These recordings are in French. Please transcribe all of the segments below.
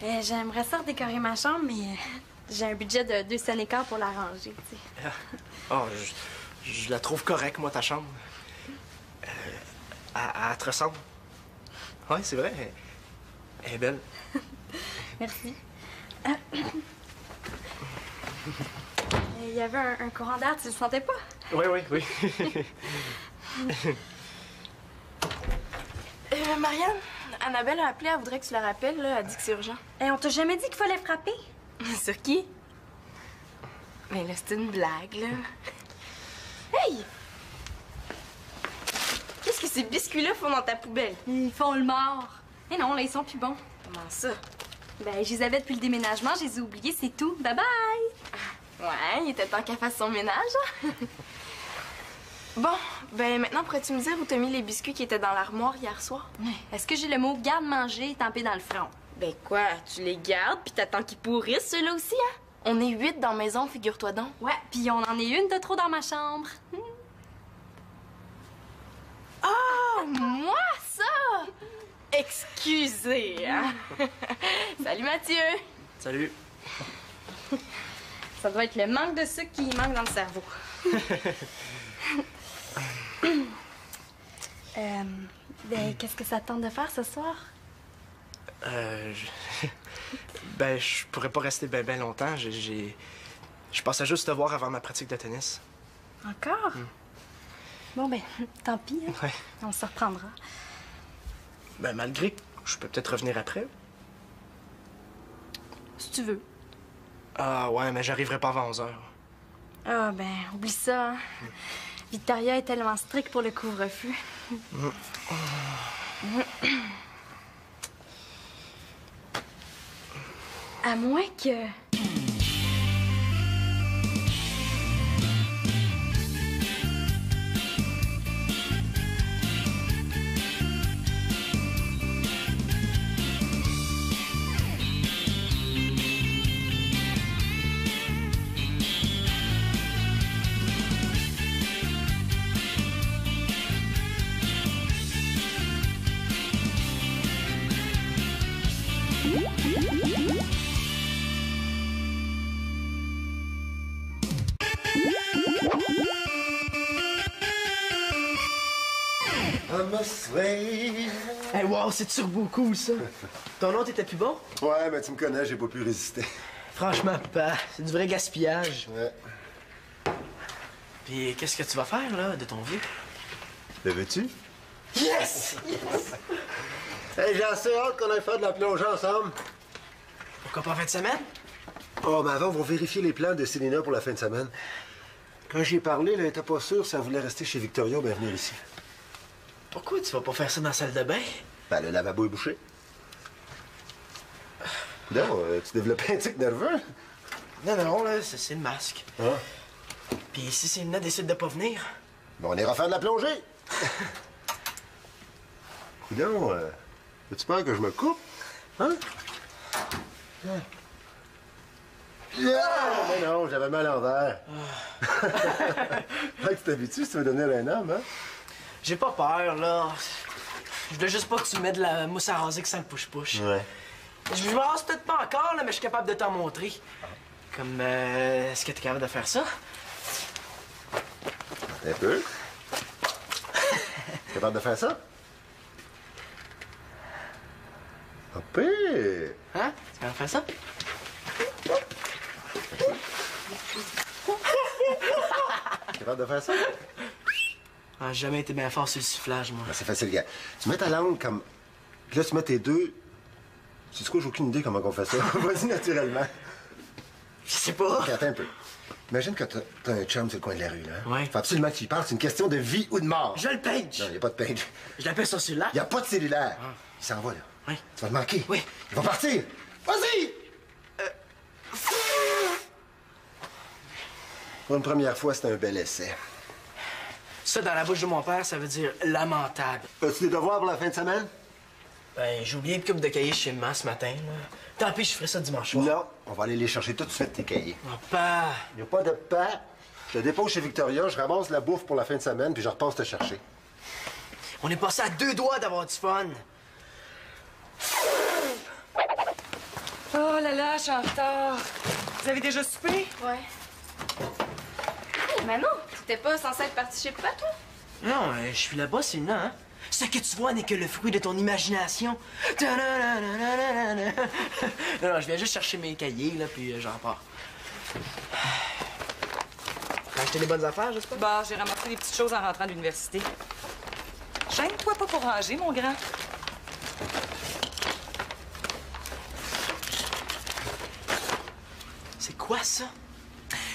J'aimerais ça redécorer ma chambre, mais j'ai un budget de 200 écarts pour la ranger, tu sais. Oh, je la trouve correcte, moi, ta chambre. Elle te ressemble. Oui, c'est vrai. Elle est belle. Merci. Il y avait un courant d'air, tu le sentais pas? Oui. Marianne, Annabelle a appelé, elle voudrait que tu la rappelles, là. Elle dit que c'est urgent. On t'a jamais dit qu'il fallait frapper? Sur qui? Mais là, c'est une blague, là. Hey! Qu'est-ce que ces biscuits-là font dans ta poubelle? Ils font le mort. Eh non, là, ils sont plus bons. Comment ça? Ben, je les avais depuis le déménagement, je les ai oubliés, c'est tout. Bye bye! Ouais, il était temps qu'elle fasse son ménage. Bon, ben maintenant, pourrais-tu me dire où t'as mis les biscuits qui étaient dans l'armoire hier soir? Est-ce que j'ai le mot garde-manger tampé dans le front? Ben quoi, tu les gardes puis t'attends qu'ils pourrissent, ceux-là aussi, hein? On est 8 dans la maison, figure-toi donc. Ouais, puis on en est une de trop dans ma chambre. Ah, moi, ça! Excusez, hein? Salut, Mathieu! Salut. Ça doit être le manque de sucre qui manque dans le cerveau. Ben, qu'est-ce que ça te tente de faire ce soir? Ben, je pourrais pas rester ben longtemps. Je pensais juste te voir avant ma pratique de tennis. Encore? Bon, ben, tant pis. Hein? Ouais. On se reprendra. Ben, malgré que je peux peut-être revenir après. Si tu veux. Ah, ouais, mais j'arriverai pas avant 11h. Ah, ben, oublie ça. Hein? Victoria est tellement stricte pour le couvre-feu. À moins que... Hey, wow, c'est turbo cool, ça. Ton nom, t'étais plus bon? Ouais, mais tu me connais, j'ai pas pu résister. Franchement, pas. C'est du vrai gaspillage. Ouais. Puis, qu'est-ce que tu vas faire, là, de ton vieux? Le veux-tu? Yes! Hey, j'ai assez hâte qu'on aille faire de la plongée ensemble. Pourquoi pas en fin de semaine? Oh, mais avant, on va vérifier les plans de Célina pour la fin de semaine. Quand j'y ai parlé, là, elle était pas sûre si elle voulait rester chez Victoria ou bien venir ici. Pourquoi tu vas pas faire ça dans la salle de bain? Ben, le lavabo est bouché. Non, tu développes un tic nerveux? Non, là, c'est le masque. Ah. Puis si Célina décide de pas venir... Ben, on ira faire de la plongée. Coudonc, as-tu peur que je me coupe? Hein? Mais non, j'avais mal en l'envers. Fait que tu t'habitues si tu veux devenir un homme, hein? J'ai pas peur, là. Je veux juste pas que tu me mettes de la mousse à raser que ça me push-push. Ouais. Je me rase peut-être pas encore, là, mais je suis capable de t'en montrer. Comme, est-ce que t'es capable de faire ça? Un peu. Capable de faire ça? Pas pire. Hein? Tu capable de faire ça? Capable de faire ça? Ah, j'ai jamais été bien fort sur le sifflage, moi. Ben, c'est facile, gars. Tu mets ta langue comme... Puis là, tu mets tes deux... Tu sais quoi, j'ai aucune idée comment on fait ça. Vas-y naturellement. Je sais pas. OK, attends un peu. Imagine que t'as un chum sur le coin de la rue, là. Ouais. Faut absolument que tu y parles. C'est une question de vie ou de mort. Je le page. Non, il n'y a pas de page. Je l'appelle sur celui-là. Il n'y a pas de cellulaire. Il s'en va, là. Oui. Tu vas te manquer. Oui. Il va partir. Vas-y! Pour une première fois, c'est un bel essai. Ça, dans la bouche de mon père, ça veut dire lamentable. As-tu des devoirs pour la fin de semaine? Ben, j'ai oublié une coupe de cahiers chez maman ce matin, là. Tant pis, je ferai ça dimanche soir. Non. On va aller les chercher tout de suite, tes cahiers. Oh, pas. Il n'y a pas de pas. Je te dépose chez Victoria, je ramasse la bouffe pour la fin de semaine, puis je repasse te chercher. On est passé à 2 doigts d'avoir du fun. là là, je suis en retard. Vous avez déjà soupé? Ouais. Hey, Manon, t'étais pas censée être partie chez papa, toi? Non, je suis là-bas, c'est là, hein? Ce que tu vois n'est que le fruit de ton imagination. Ta-da-da-da-da-da-da. Non, je viens juste chercher mes cahiers, là, puis j'en pars. T'as acheté des bonnes affaires, j'espère? Bah, j'ai ramassé des petites choses en rentrant de l'université. Gêne-toi pas pour ranger, mon grand. C'est quoi, ça?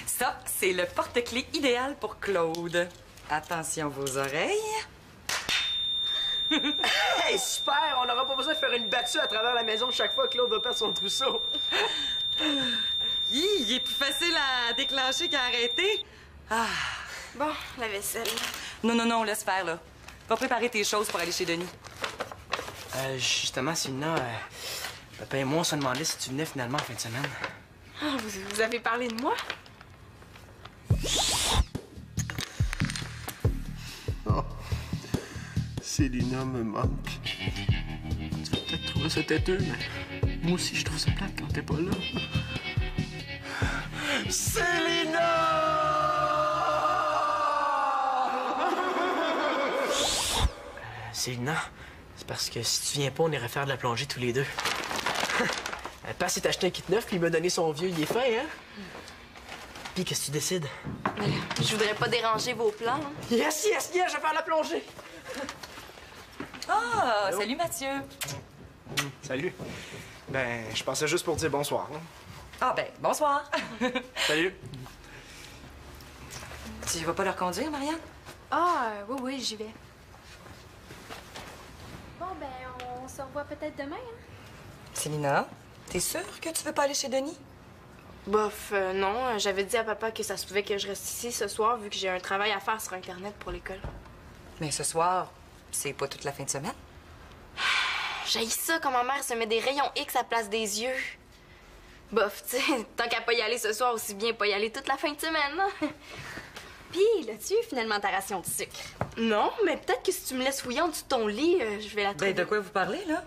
Ça, c'est le porte-clés idéal pour Claude. Attention vos oreilles. Hey, super! On n'aura pas besoin de faire une battue à travers la maison chaque fois que Claude va perdre son trousseau. Il est plus facile à déclencher qu'à arrêter. Ah. Bon, la vaisselle. Non, non, non, laisse faire, là. Va préparer tes choses pour aller chez Denis. Justement, Sylvina, papa et moi, on se demandait si tu venais finalement en fin de semaine. Ah, vous avez parlé de moi? Oh. Célina me manque. Tu vas peut-être trouver ça têteux, mais moi aussi, je trouve ça plate quand t'es pas là. Célina, c'est parce que si tu viens pas, on irait faire de la plongée tous les deux. Papa s'est acheté un kit neuf, puis il m'a donné son vieux, il est fin, hein? Puis qu'est-ce que tu décides? Je voudrais pas déranger vos plans. Hein. Yes, yes, yes, je vais faire la plongée! Ah, salut Mathieu. Salut. Ben, je passais juste pour dire bonsoir. Hein. Ah ben, bonsoir. Salut. Tu vas pas leur conduire, Marianne? Ah, oui, j'y vais. Bon, ben, on se revoit peut-être demain, hein? Célina, t'es sûre que tu veux pas aller chez Denis? Bof, non. J'avais dit à papa que ça se pouvait que je reste ici ce soir vu que j'ai un travail à faire sur Internet pour l'école. Mais ce soir, c'est pas toute la fin de semaine. J'haïs ça quand ma mère se met des rayons X à la place des yeux. Bof, tu sais, tant qu'à pas y aller ce soir, aussi bien pas y aller toute la fin de semaine. Hein? Puis, l'as-tu finalement ta ration de sucre? Non, mais peut-être que si tu me laisses fouiller en dessous de ton lit, je vais la trouver. Ben, de quoi vous parlez, là?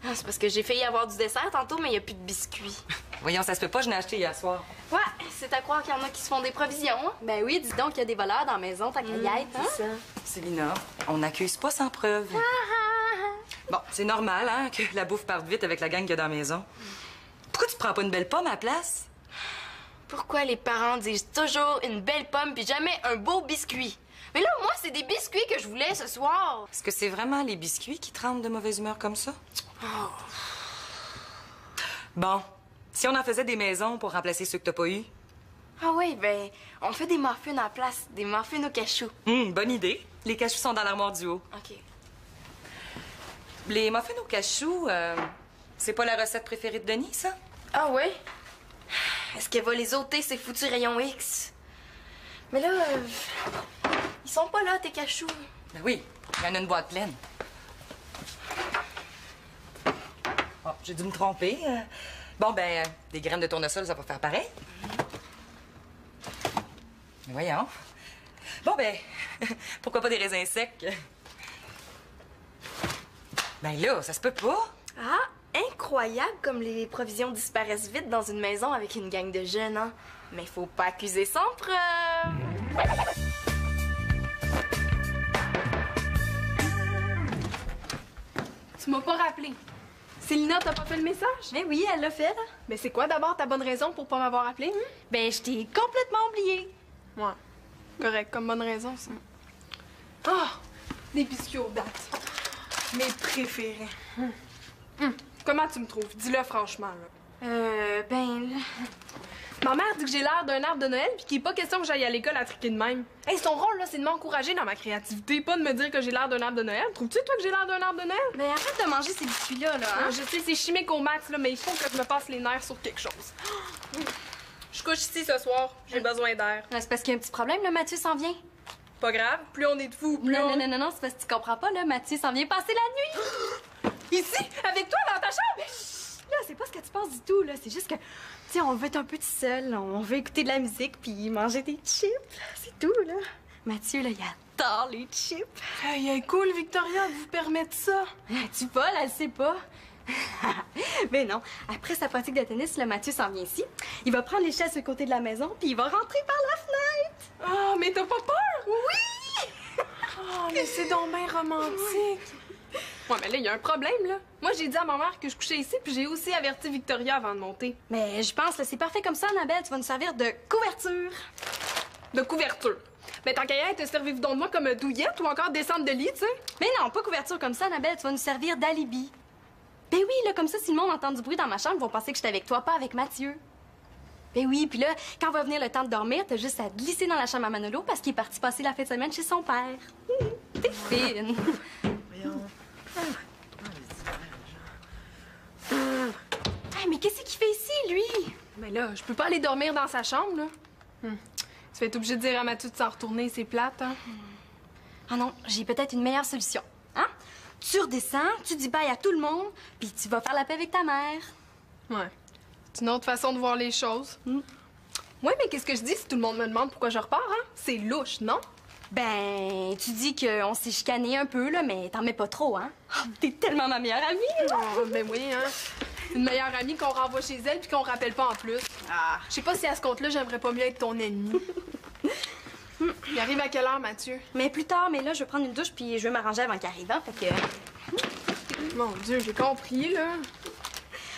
Ah, c'est parce que j'ai failli avoir du dessert tantôt, mais il y a plus de biscuits. Voyons, ça se peut pas, je n'ai acheté hier soir. Ouais, c'est à croire qu'il y en a qui se font des provisions, hein? Ben oui, dis donc qu'il y a des voleurs dans la maison, ta caillette, hein? C'est ça. Célina, on n'accuse pas sans preuve. Bon, c'est normal, hein, que la bouffe parte vite avec la gang qu'il y a dans la maison. Pourquoi tu prends pas une belle pomme à la place? Pourquoi les parents disent toujours une belle pomme puis jamais un beau biscuit? Mais là, moi, c'est des biscuits que je voulais ce soir. Est-ce que c'est vraiment les biscuits qui te rendent de mauvaise humeur comme ça? Oh. Bon, si on en faisait des maisons pour remplacer ceux que t'as pas eu? Ah oui, ben, on fait des muffins à la place, des muffins au cachou. Bonne idée. Les cachous sont dans l'armoire du haut. OK. Les muffins au cachou, c'est pas la recette préférée de Denis, ça? Ah oui? Est-ce qu'elle va les ôter, ces foutus rayons X? Mais là, ils sont pas là, tes cachous. Ben oui, il y en a une boîte pleine. Oh, j'ai dû me tromper. Bon, ben, des graines de tournesol, ça va faire pareil. Mais voyons. Bon, ben, pourquoi pas des raisins secs? Ben là, ça se peut pas. Ah, incroyable comme les provisions disparaissent vite dans une maison avec une gang de jeunes, hein? Mais faut pas accuser sans preuve. Tu m'as pas rappelé. Célina, t'as pas fait le message? Mais oui, elle l'a fait, là. Mais c'est quoi d'abord ta bonne raison pour pas m'avoir appelé? Ben, je t'ai complètement oublié. Ouais. Correct, comme bonne raison, ça. Ah! Des biscuits aux dattes. Mes préférés. Comment tu me trouves? Dis-le franchement, là. Ben, là... Ma mère dit que j'ai l'air d'un arbre de Noël puis qu'il est pas question que j'aille à l'école à triquer de même. Hey, son rôle, là, c'est de m'encourager dans ma créativité, pas de me dire que j'ai l'air d'un arbre de Noël. Trouves-tu, toi, que j'ai l'air d'un arbre de Noël? Ben, arrête de manger ces biscuits-là, là, hein? Je sais, c'est chimique au max, là, mais il faut que je me passe les nerfs sur quelque chose. Je couche ici ce soir. J'ai besoin d'air. C'est parce qu'il y a un petit problème, là, Mathieu s'en vient. Pas grave, plus on est de fous, plus on... Non, c'est parce que tu comprends pas, là, Mathieu s'en vient passer la nuit. Ici, avec toi, dans ta chambre? Là, c'est pas ce que tu penses du tout, là. C'est juste que, tu sais, on veut être un peu tout seul. On veut écouter de la musique puis manger des chips. C'est tout, là. Mathieu, là, il adore les chips. Hey, cool, Victoria, de vous permettre ça. Tu pas, là, elle sait pas. Ben non. Après sa pratique de tennis, le Mathieu s'en vient ici. Il va prendre l'échelle sur le côté de la maison, puis il va rentrer par la fenêtre. Ah, mais t'as pas peur? Oui! Oh, mais c'est donc bien romantique. Ouais, mais là, il y a un problème, là. Moi, j'ai dit à ma mère que je couchais ici, puis j'ai aussi averti Victoria avant de monter. Mais je pense que c'est parfait comme ça, Annabelle. Tu vas nous servir de couverture. De couverture. Ben, tant qu'à y être, servez-vous donc de moi comme douillette ou encore descente de lit, tu sais? Mais non, pas couverture comme ça, Annabelle. Tu vas nous servir d'alibi. Ben oui, là, comme ça, si le monde entend du bruit dans ma chambre, ils vont penser que j'étais avec toi, pas avec Mathieu. Ben oui, puis là, quand va venir le temps de dormir, t'as juste à glisser dans la chambre à Manolo parce qu'il est parti passer la fin de semaine chez son père. T'es fine. Hey, mais qu'est-ce qu'il fait ici, lui? Mais là, je peux pas aller dormir dans sa chambre, là. Tu vas être obligé de dire à Mathieu de s'en retourner, c'est plate, hein? Ah non, j'ai peut-être une meilleure solution. Hein? Tu redescends, tu dis bye à tout le monde, puis tu vas faire la paix avec ta mère. Ouais. C'est une autre façon de voir les choses. Ouais, mais qu'est-ce que je dis si tout le monde me demande pourquoi je repars, hein? C'est louche, non? Ben, tu dis qu'on s'est chicané un peu, là, mais t'en mets pas trop, hein? Oh, t'es tellement ma meilleure amie! Oh, ben oui, hein? Une meilleure amie qu'on renvoie chez elle puis qu'on rappelle pas en plus. Ah, je sais pas si à ce compte-là, j'aimerais pas mieux être ton ennemi. Il arrive à quelle heure, Mathieu? Mais plus tard, mais là, je vais prendre une douche puis je vais m'arranger avant qu'il arrive, hein, fait que... Mon Dieu, j'ai compris, là.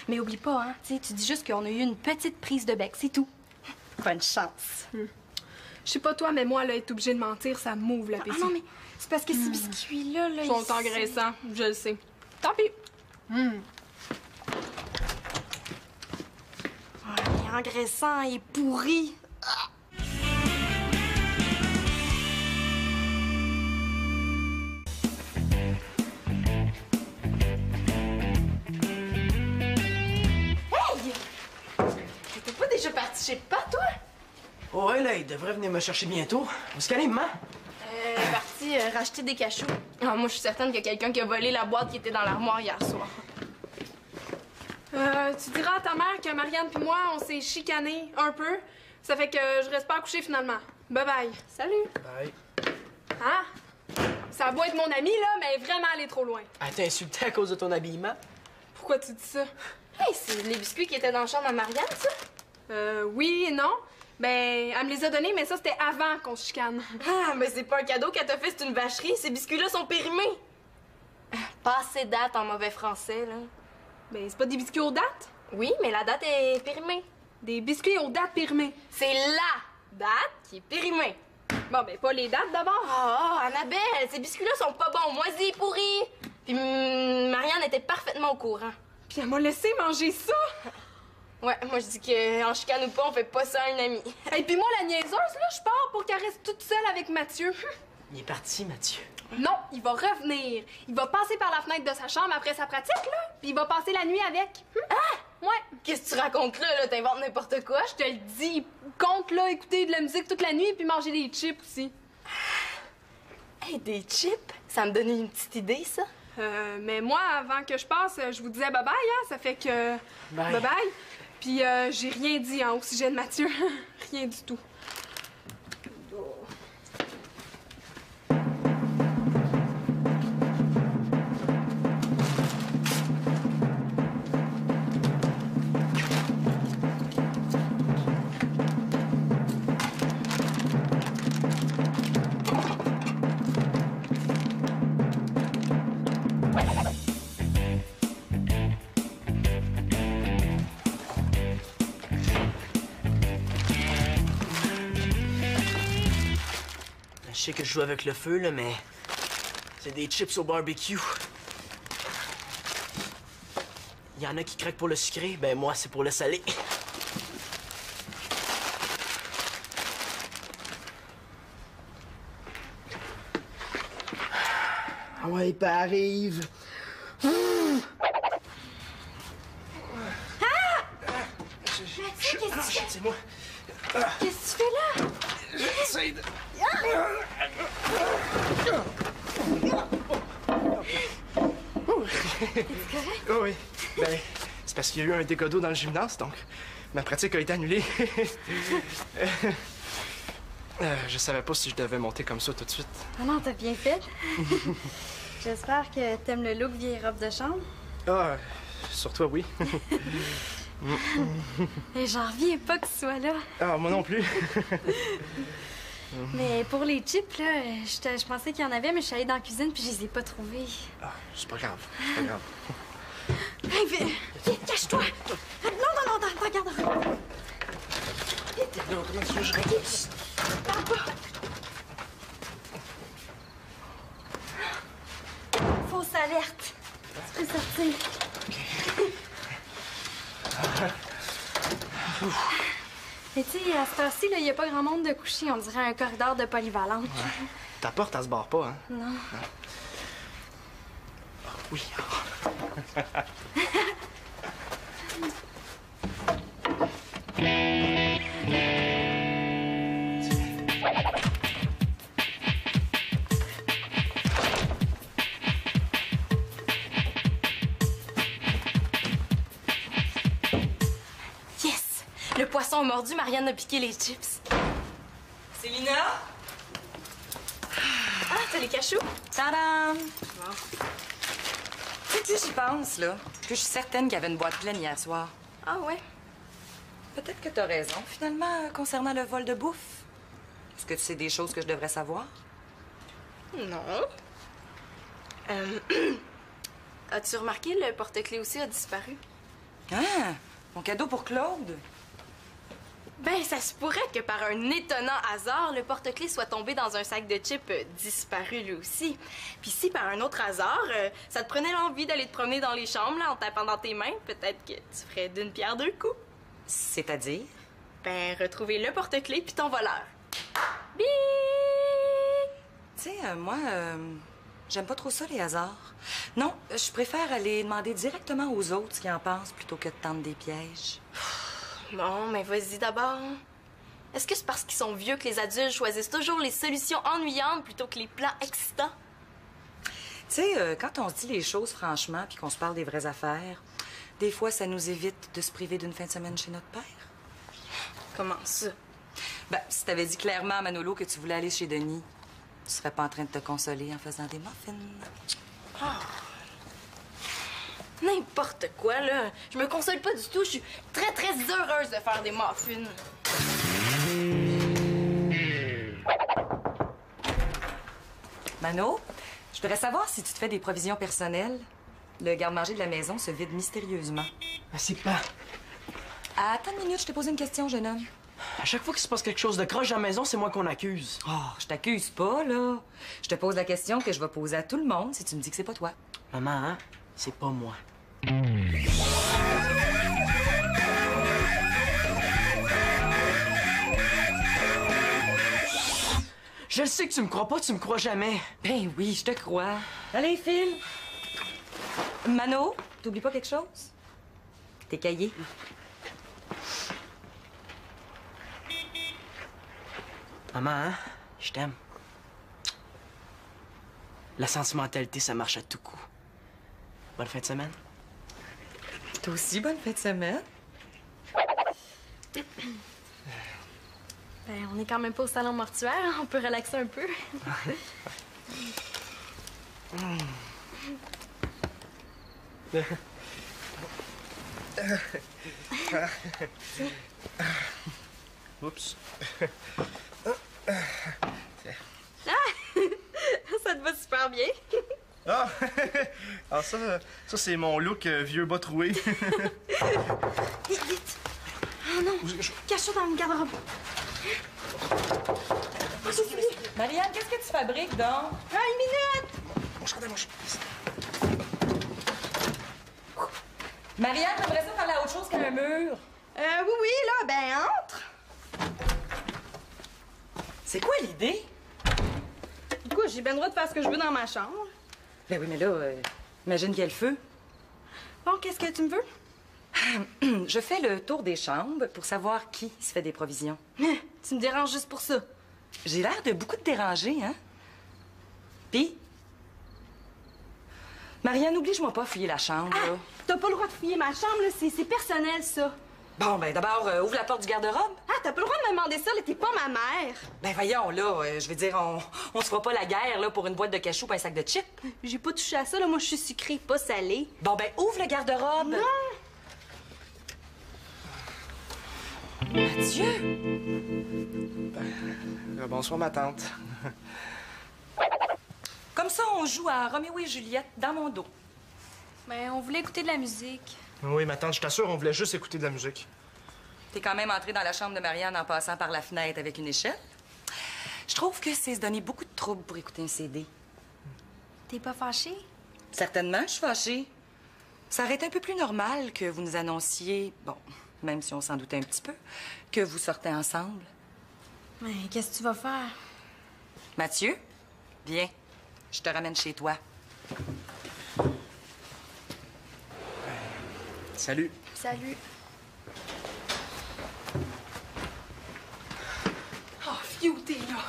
Mais oublie pas, hein, tu sais, tu dis juste qu'on a eu une petite prise de bec, c'est tout. Bonne chance. Je sais pas toi, mais moi, là, être obligée de mentir, ça m'ouvre l'appétit. Ah non, mais c'est parce que ces biscuits-là, là... Ils sont engraissants, je le sais. Tant pis. Ah, il est engraissant, il est pourri. Hey! T'étais pas déjà parti chez pas, toi? Oh, ouais, là, il devrait venir me chercher bientôt. Où est-ce qu'elle est, maman? Parti racheter des cachous. Ah, moi, je suis certaine qu'il y a quelqu'un qui a volé la boîte qui était dans l'armoire hier soir. Tu diras à ta mère que Marianne puis moi, on s'est chicanés un peu. Ça fait que je reste pas à coucher finalement. Bye bye. Salut. Bye. Hein? Ça a beau être mon ami, là, mais vraiment aller trop loin. Elle t'a insulté à cause de ton habillement? Pourquoi tu dis ça? Hey, c'est les biscuits qui étaient dans la chambre à Marianne, ça? Oui et non. Ben, elle me les a donnés, mais ça, c'était avant qu'on se chicane. Ah, mais c'est pas un cadeau qu'elle t'a fait, c'est une vacherie. Ces biscuits-là sont périmés. Passé date en mauvais français, là. Ben, c'est pas des biscuits aux dates? Oui, mais la date est périmée. Des biscuits aux dates périmées. C'est la date qui est périmée. Bon, ben, pas les dates d'abord. Oh, Annabelle, ces biscuits-là sont pas bons, moisis, pourris. Puis Marianne était parfaitement au courant. Puis elle m'a laissé manger ça. Ouais, moi je dis que en chicane ou pas, on fait pas ça à une amie. Et puis moi, la niaiseuse, là, je pars pour qu'elle reste toute seule avec Mathieu. Il est parti, Mathieu. Non, il va revenir. Il va passer par la fenêtre de sa chambre après sa pratique, là, puis il va passer la nuit avec. Ah! Ouais. Qu'est-ce que tu racontes là? T'inventes n'importe quoi? Je te le dis, compte, là, écouter de la musique toute la nuit puis manger des chips aussi. Hey, des chips? Ça me donne une petite idée, ça. Mais moi, avant que je passe, je vous disais bye-bye, hein, ça fait que... Bye. Bye-bye. Puis j'ai rien dit, hein, au sujet de Mathieu. Rien du tout. Je sais que je joue avec le feu, là, mais c'est des chips au barbecue. Il y en a qui craquent pour le sucré, ben moi, c'est pour le salé. Ah ouais, pas arrive. C'est moi. Qu'est-ce que tu fais là? J'essaie de... Oh oui. Ben, c'est parce qu'il y a eu un dégât d'eau dans le gymnase, donc ma pratique a été annulée. Je savais pas si je devais monter comme ça tout de suite. Ah non, t'as bien fait. J'espère que t'aimes le look vieille robe de chambre. Ah, Sur toi, oui. Et j'en reviens pas que tu sois là. Ah, moi non plus. Mais pour les chips, là, je pensais qu'il y en avait, mais je suis allée dans la cuisine puis je les ai pas trouvés. Ah, c'est pas grave. C'est pas grave. Hey, vite, cache-toi! Non, dans le garde-robe. Parle pas. Fausse alerte. Tu peux sortir. Mais tu sais, à cette heure-ci, il n'y a pas grand monde de coucher. On dirait un corridor de polyvalente. Ouais. Ta porte, elle se barre pas, hein? Non. Ah, oui. Yes! Le poisson a mordu, Marianne a piqué les chips. Célina? Ah, t'as les cachous? Tadam! Bon. Tu sais, plus j'y pense, là, plus je suis certaine qu'il y avait une boîte pleine hier soir. Ah ouais? Peut-être que t'as raison, finalement, concernant le vol de bouffe. Est-ce que tu sais des choses que je devrais savoir? Non. As-tu remarqué, le porte-clés aussi a disparu? Ah! Mon cadeau pour Claude? Ben, ça se pourrait que par un étonnant hasard, le porte-clés soit tombé dans un sac de chips disparu lui aussi. Puis si par un autre hasard, ça te prenait l'envie d'aller te promener dans les chambres là, en tapant dans tes mains, peut-être que tu ferais d'une pierre deux coups. C'est-à-dire? Ben, retrouver le porte-clés puis ton voleur. Bip! Tu sais, moi, j'aime pas trop ça, les hasards. Non, je préfère aller demander directement aux autres ce qu'ils en pensent plutôt que de tendre des pièges. Bon, mais vas-y d'abord. Est-ce que c'est parce qu'ils sont vieux que les adultes choisissent toujours les solutions ennuyantes plutôt que les plans excitants? Tu sais, quand on se dit les choses franchement puis qu'on se parle des vraies affaires, des fois, ça nous évite de se priver d'une fin de semaine chez notre père. Comment ça? Ben, si t'avais dit clairement à Manolo que tu voulais aller chez Denis, tu serais pas en train de te consoler en faisant des muffins. N'importe quoi, là. Je me console pas du tout. Je suis très, très heureuse de faire des muffins. Mano, je voudrais savoir si tu te fais des provisions personnelles. Le garde-manger de la maison se vide mystérieusement. Ah, c'est pas. Attends une minute, je te pose une question, jeune homme. À chaque fois qu'il se passe quelque chose de croche dans la maison, c'est moi qu'on accuse. Oh, je t'accuse pas, là. Je te pose la question que je vais poser à tout le monde si tu me dis que c'est pas toi. Maman, hein? C'est pas moi. Je le sais que tu me crois pas, tu me crois jamais. Ben oui, je te crois. Allez, Phil. Mano, t'oublies pas quelque chose? Tes cahiers. Maman, hein? Je t'aime. La sentimentalité, ça marche à tout coup. Bonne fin de semaine. Toi aussi, bonne fin de semaine. Ben, on est quand même pas au salon mortuaire, hein? On peut relaxer un peu. Oups. Ça te va super bien. Ah! Ah, ça c'est mon look vieux bas troué. Vite, vite. Oh non, cache-toi dans le garde-robe. Marianne, qu'est-ce que tu fabriques, donc? Une minute! Mon chandail, mon chandail. Marianne, t'aimerais ça parler à autre chose qu'à un mur? Oui, là, ben, entre. C'est quoi l'idée? Du coup, j'ai ben le droit de faire ce que je veux dans ma chambre. Ben oui, mais là, imagine qu'il y a le feu. Bon, qu'est-ce que tu me veux? Je fais le tour des chambres pour savoir qui se fait des provisions. Tu me déranges juste pour ça. J'ai l'air de beaucoup te déranger, hein? Puis? Marianne, oblige-moi pas à fouiller la chambre, là. T'as pas le droit de fouiller ma chambre, là. C'est personnel, ça. Bon, ben d'abord, ouvre la porte du garde-robe. Ah, t'as pas le droit de me demander ça, là, t'es pas ma mère. Ben voyons, là, je veux dire, on se fera pas la guerre, là, pour une boîte de cachou et un sac de chips. J'ai pas touché à ça, là, moi je suis sucrée, pas salée. Bon, ben ouvre le garde-robe. Non! Mathieu! Bonsoir, ma tante. Comme ça, on joue à Roméo et Juliette dans mon dos. Ben, on voulait écouter de la musique. Oui, ma tante, je t'assure, on voulait juste écouter de la musique. T'es quand même entré dans la chambre de Marianne en passant par la fenêtre avec une échelle. Je trouve que c'est se donner beaucoup de trouble pour écouter un CD. T'es pas fâchée? Certainement, je suis fâchée. Ça aurait été un peu plus normal que vous nous annonciez, bon, même si on s'en doutait un petit peu, que vous sortez ensemble. Mais qu'est-ce que tu vas faire? Mathieu, viens, je te ramène chez toi. Salut. Salut. Oh, fiou, t'es là.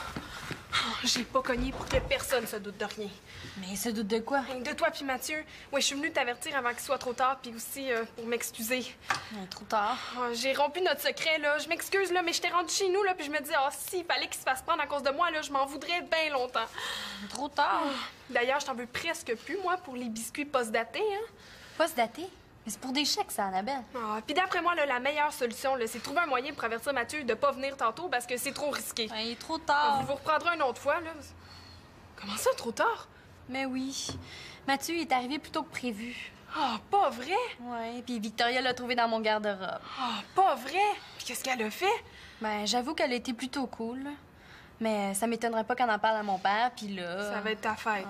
Oh, j'ai pas cogné pour que personne se doute de rien. Mais il se doute de quoi? De toi puis Mathieu. Ouais, je suis venue t'avertir avant qu'il soit trop tard, puis aussi pour m'excuser. Trop tard. Oh, j'ai rompu notre secret, là. Je m'excuse, là, mais j'étais rendue chez nous, là, puis je me disais, oh, s'il fallait qu'il se fasse prendre à cause de moi, là, je m'en voudrais bien longtemps. Trop tard. D'ailleurs, je t'en veux presque plus, moi, pour les biscuits post-datés, hein. Post-daté? Mais c'est pour des chèques, ça, Annabelle. Ah, puis d'après moi, là, la meilleure solution, là, c'est de trouver un moyen pour avertir Mathieu de pas venir tantôt parce que c'est trop risqué. Ben, il est trop tard. Vous vous reprendrez une autre fois, là. Comment ça, trop tard? Mais oui. Mathieu est arrivé plus tôt que prévu. Ah, pas vrai? Ouais, puis Victoria l'a trouvé dans mon garde-robe. Ah, pas vrai? Puis qu'est-ce qu'elle a fait? Ben, j'avoue qu'elle a été plutôt cool. Mais ça m'étonnerait pas qu'on en parle à mon père, puis là... Ça va être ta fête.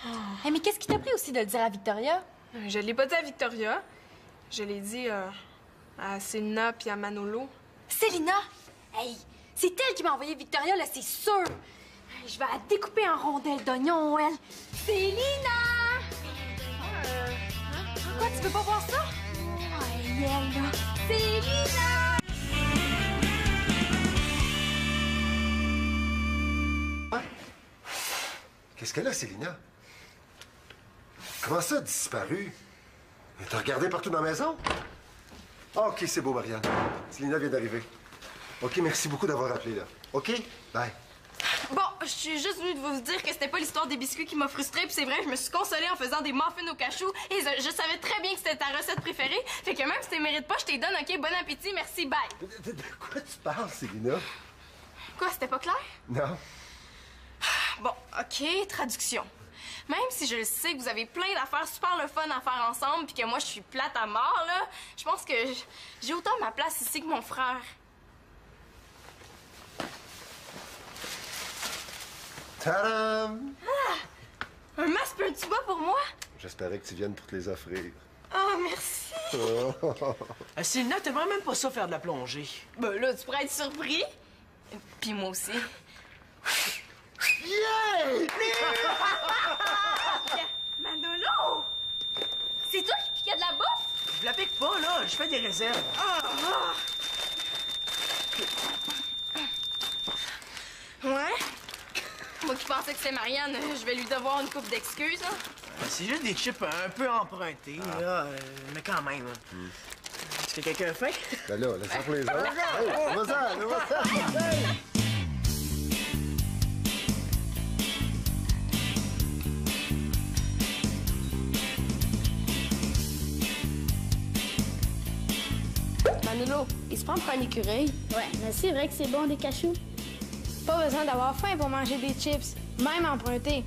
Ouais. Hey, mais qu'est-ce qui t'a pris aussi de le dire à Victoria? Je l'ai pas dit à Victoria. Je l'ai dit à Célina puis à Manolo. Célina? Hey, c'est elle qui m'a envoyé Victoria, là, c'est sûr! Hey, je vais la découper en rondelles d'oignon, elle. Célina! Quoi, tu veux pas voir ça? Ouais, elle, là. Célina! Qu'est-ce qu'elle a, Célina? Comment ça, disparu? Elle t'a regardé partout dans la maison? Ah, OK, c'est beau, Marianne. Célina vient d'arriver. OK, merci beaucoup d'avoir appelé, là. OK? Bye. Bon, je suis juste venue de vous dire que c'était pas l'histoire des biscuits qui m'a frustrée, puis c'est vrai, je me suis consolée en faisant des muffins au cachou, et je savais très bien que c'était ta recette préférée, fait que même si tu les mérites pas, je t'ai donne, OK? Bon appétit, merci, bye! De quoi tu parles, Célina? Quoi, c'était pas clair? Non. Bon, OK, traduction. Même si je le sais que vous avez plein d'affaires super le fun à faire ensemble, puis que moi, je suis plate à mort, là, je pense que j'ai autant ma place ici que mon frère. Tadam! Un masque et un tuba pour moi? J'espérais que tu viennes pour te les offrir. Oh, merci! Célina, t'aimerais même pas ça faire de la plongée. Ben là, tu pourrais être surpris. Puis moi aussi. Yeah! Manolo! C'est toi qui piquais de la bouffe? Je la pique pas, là. Je fais des réserves. Ouais? Moi qui pensais que c'était Marianne, je vais lui devoir une coupe d'excuses, hein? C'est juste des chips un peu empruntés, là. Mais quand même. Est-ce que quelqu'un a faim? Ben là, laisse-moi pour les autres. Hey, vas-y. Manolo, il se prend pour un écureuil. Ouais, mais c'est vrai que c'est bon des cachous. Pas besoin d'avoir faim pour manger des chips, même emprunté.